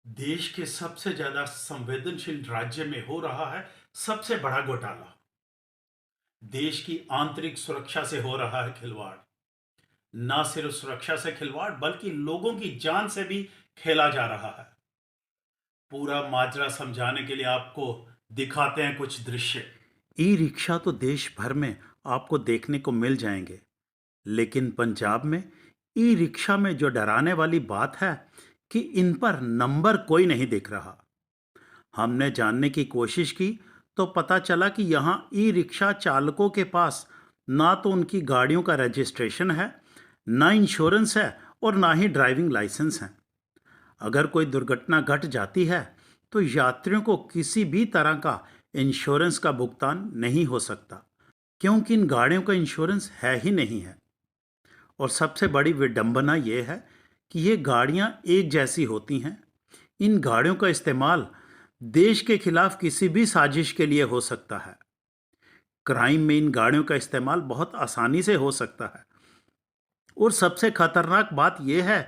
देश के सबसे ज्यादा संवेदनशील राज्य में हो रहा है सबसे बड़ा घोटाला। देश की आंतरिक सुरक्षा से हो रहा है खिलवाड़। न सिर्फ सुरक्षा से खिलवाड़ बल्कि लोगों की जान से भी खेला जा रहा है। पूरा माजरा समझाने के लिए आपको दिखाते हैं कुछ दृश्य। ई रिक्शा तो देश भर में आपको देखने को मिल जाएंगे, लेकिन पंजाब में ई रिक्शा में जो डराने वाली बात है कि इन पर नंबर कोई नहीं दिख रहा। हमने जानने की कोशिश की तो पता चला कि यहाँ ई रिक्शा चालकों के पास ना तो उनकी गाड़ियों का रजिस्ट्रेशन है, ना इंश्योरेंस है और ना ही ड्राइविंग लाइसेंस है। अगर कोई दुर्घटना घट जाती है तो यात्रियों को किसी भी तरह का इंश्योरेंस का भुगतान नहीं हो सकता, क्योंकि इन गाड़ियों का इंश्योरेंस है ही नहीं है। और सबसे बड़ी विडंबना यह है कि ये गाड़ियां एक जैसी होती हैं। इन गाड़ियों का इस्तेमाल देश के खिलाफ किसी भी साजिश के लिए हो सकता है। क्राइम में इन गाड़ियों का इस्तेमाल बहुत आसानी से हो सकता है। और सबसे खतरनाक बात यह है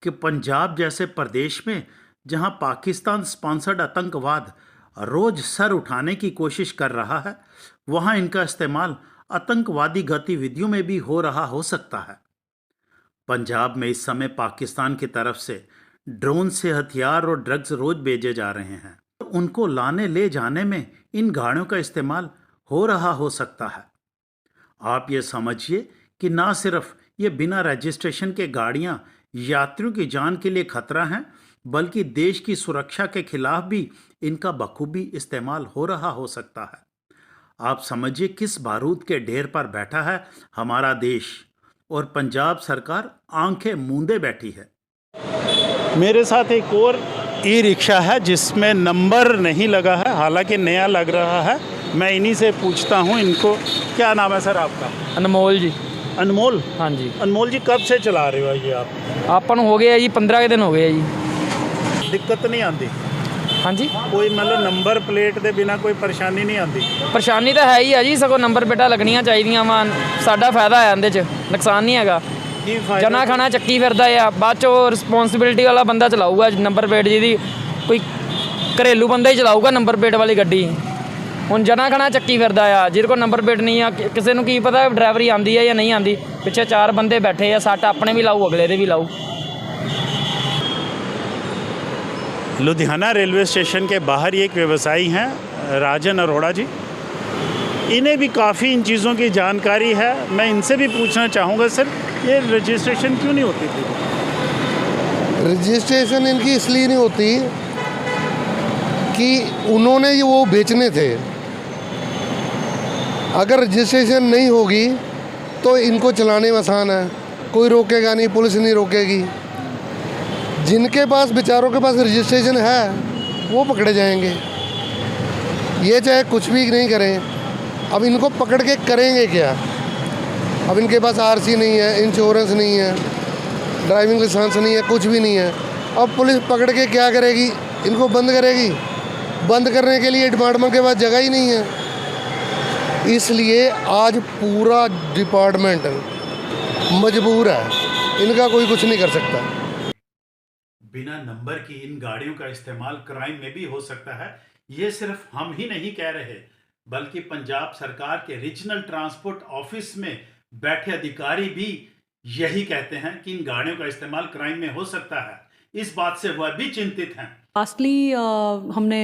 कि पंजाब जैसे प्रदेश में जहां पाकिस्तान स्पॉन्सर्ड आतंकवाद रोज सर उठाने की कोशिश कर रहा है, वहां इनका इस्तेमाल आतंकवादी गतिविधियों में भी हो रहा हो सकता है। पंजाब में इस समय पाकिस्तान की तरफ से ड्रोन से हथियार और ड्रग्स रोज भेजे जा रहे हैं। उनको लाने ले जाने में इन गाड़ियों का इस्तेमाल हो रहा हो सकता है। आप ये समझिए कि ना सिर्फ ये बिना रजिस्ट्रेशन के गाड़ियां यात्रियों की जान के लिए खतरा हैं, बल्कि देश की सुरक्षा के खिलाफ भी इनका बखूबी इस्तेमाल हो रहा हो सकता है। आप समझिए किस बारूद के ढेर पर बैठा है हमारा देश, और पंजाब सरकार आंखें मूंदे बैठी है। मेरे साथ एक और ई रिक्शा है जिसमें नंबर नहीं लगा है, हालांकि नया लग रहा है। मैं इन्हीं से पूछता हूं, इनको क्या नाम है सर आपका? अनमोल जी। अनमोल? हाँ जी। अनमोल जी, कब से चला रहे हो ये आप? ਆਪਾਂ ਨੂੰ ਹੋ ਗਏ ਜੀ 15 दिन हो गए जी। दिक्कत नहीं आती? हाँ जी। कोई मतलब नंबर प्लेट के बिना कोई परेशानी नहीं आती? ਪਰੇਸ਼ਾਨੀ ਤਾਂ ਹੈ ਹੀ ਆ ਜੀ, ਸਗੋਂ ਨੰਬਰ ਪਲੇਟਾਂ ਲੱਗਣੀਆਂ ਚਾਹੀਦੀਆਂ ਵਾ। ਸਾਡਾ ਫਾਇਦਾ ਹੈ ਇਹਦੇ 'ਚ, ਨੁਕਸਾਨ ਨਹੀਂ ਹੈਗਾ। ਕੀ ਫਾਇਦਾ? ਜਨਾ ਖਾਣਾ ਚੱਕੀ ਫਿਰਦਾ ਆ, ਬਾਅਦ 'ਚੋਂ ਰਿਸਪੌਂਸਿਬਿਲਿਟੀ ਵਾਲਾ ਬੰਦਾ ਚਲਾਊਗਾ ਨੰਬਰ ਪਲੇਟ ਜਿਹਦੀ, ਕੋਈ ਘਰੇਲੂ ਬੰਦਾ ਹੀ ਚਲਾਊਗਾ ਨੰਬਰ ਪਲੇਟ ਵਾਲੀ ਗੱਡੀ। ਹੁਣ ਜਨਾ ਖਾਣਾ ਚੱਕੀ ਫਿਰਦਾ ਆ, ਜਿਹਦੇ ਕੋਲ ਨੰਬਰ ਪਲੇਟ ਨਹੀਂ ਆ, ਕਿਸੇ ਨੂੰ ਕੀ ਪਤਾ ਡਰਾਈਵਰੀ ਆਉਂਦੀ ਹੈ ਜਾਂ ਨਹੀਂ ਆਉਂਦੀ। ਪਿੱਛੇ 4 ਬੰਦੇ ਬੈਠੇ ਆ, ਸੱਟ ਆਪਣੇ ਵੀ ਲਾਊ, ਅਗਲੇ ਦੇ ਵੀ ਲਾਊ। लुधियाना रेलवे स्टेशन के बाहर ये एक व्यवसायी हैं राजन अरोड़ा जी। इन्हें भी काफ़ी इन चीज़ों की जानकारी है। मैं इनसे भी पूछना चाहूँगा, सर ये रजिस्ट्रेशन क्यों नहीं होती थी? रजिस्ट्रेशन इनकी इसलिए नहीं होती कि उन्होंने ये वो बेचने थे। अगर रजिस्ट्रेशन नहीं होगी तो इनको चलाने में आसान है, कोई रोकेगा नहीं, पुलिस नहीं रोकेगी। जिनके पास बेचारों के पास रजिस्ट्रेशन है वो पकड़े जाएंगे, ये चाहे कुछ भी नहीं करें। अब इनको पकड़ के करेंगे क्या? अब इनके पास आरसी नहीं है, इंश्योरेंस नहीं है, ड्राइविंग लाइसेंस नहीं है, कुछ भी नहीं है। अब पुलिस पकड़ के क्या करेगी? इनको बंद करेगी। बंद करने के लिए डिपार्टमेंट के पास जगह ही नहीं है। इसलिए आज पूरा डिपार्टमेंट मजबूर है, इनका कोई कुछ नहीं कर सकता। बिना नंबर की इन गाड़ियों का इस्तेमाल क्राइम में भी हो सकता है। ये सिर्फ हम ही नहीं कह रहे, बल्कि पंजाब सरकार के रीजनल ट्रांसपोर्ट ऑफिस में बैठे अधिकारी भी यही कहते हैं कि इन गाड़ियों का इस्तेमाल क्राइम में हो सकता है। इस बात से वह भी चिंतित हैं। लास्टली हमने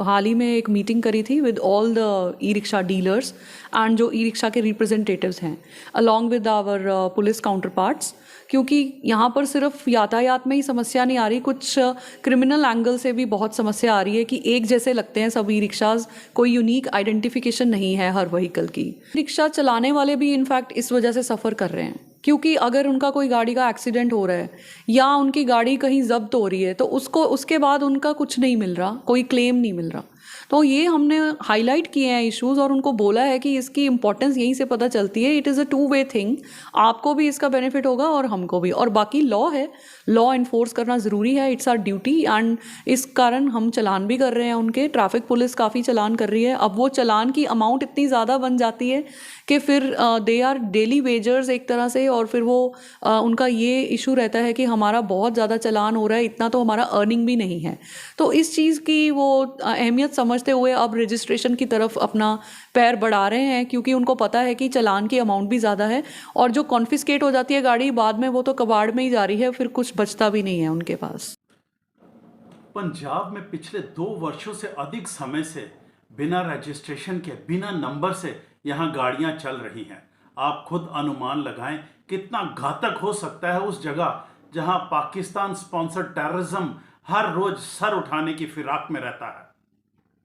हाल ही में एक मीटिंग करी थी with all the e rickshaw dealers and जो ई रिक्शा के रिप्रेजेंटेटिव्स हैं, along with our police counter parts, क्योंकि यहाँ पर सिर्फ यातायात में ही समस्या नहीं आ रही, कुछ क्रिमिनल एंगल से भी बहुत समस्या आ रही है कि एक जैसे लगते हैं सब ई रिक्शाज, कोई यूनिक आइडेंटिफिकेशन नहीं है हर व्हीकल की। रिक्शा चलाने वाले भी इनफैक्ट इस वजह से सफ़र कर रहे हैं, क्योंकि अगर उनका कोई गाड़ी का एक्सीडेंट हो रहा है या उनकी गाड़ी कहीं जब्त हो रही है तो उसके बाद उनका कुछ नहीं मिल रहा, कोई क्लेम नहीं मिल रहा। तो ये हमने हाईलाइट किए हैं इश्यूज और उनको बोला है कि इसकी इंपॉर्टेंस यहीं से पता चलती है। It is a two way thing, आपको भी इसका बेनिफिट होगा और हमको भी। और बाकी लॉ है, लॉ इन्फोर्स करना ज़रूरी है, इट्स आर ड्यूटी। एंड इस कारण हम चालान भी कर रहे हैं उनके, ट्रैफिक पुलिस काफ़ी चालान कर रही है। अब वो चालान की अमाउंट इतनी ज़्यादा बन जाती है कि फिर दे आर डेली वेजर्स एक तरह से, और फिर वो उनका ये इशू रहता है कि हमारा बहुत ज़्यादा चालान हो रहा है, इतना तो हमारा अर्निंग भी नहीं है। तो इस चीज़ की वो अहमियत समझते हुए अब रजिस्ट्रेशन की तरफ अपना पैर बढ़ा रहे हैं, क्योंकि उनको पता है कि चालान की अमाउंट भी ज़्यादा है और जो कॉन्फिस्केट हो जाती है गाड़ी बाद में वो तो कबाड़ में ही जा रही है, फिर कुछ बचता भी नहीं है उनके पास। पंजाब में पिछले 2 वर्षों से अधिक समय से बिना रजिस्ट्रेशन के, बिना नंबर से यहां गाड़ियां चल रही हैं। आप खुद अनुमान लगाएं कितना घातक हो सकता है उस जगह जहां पाकिस्तान स्पॉन्सर्ड टेररिज्म हर रोज सर उठाने की फिराक में रहता है।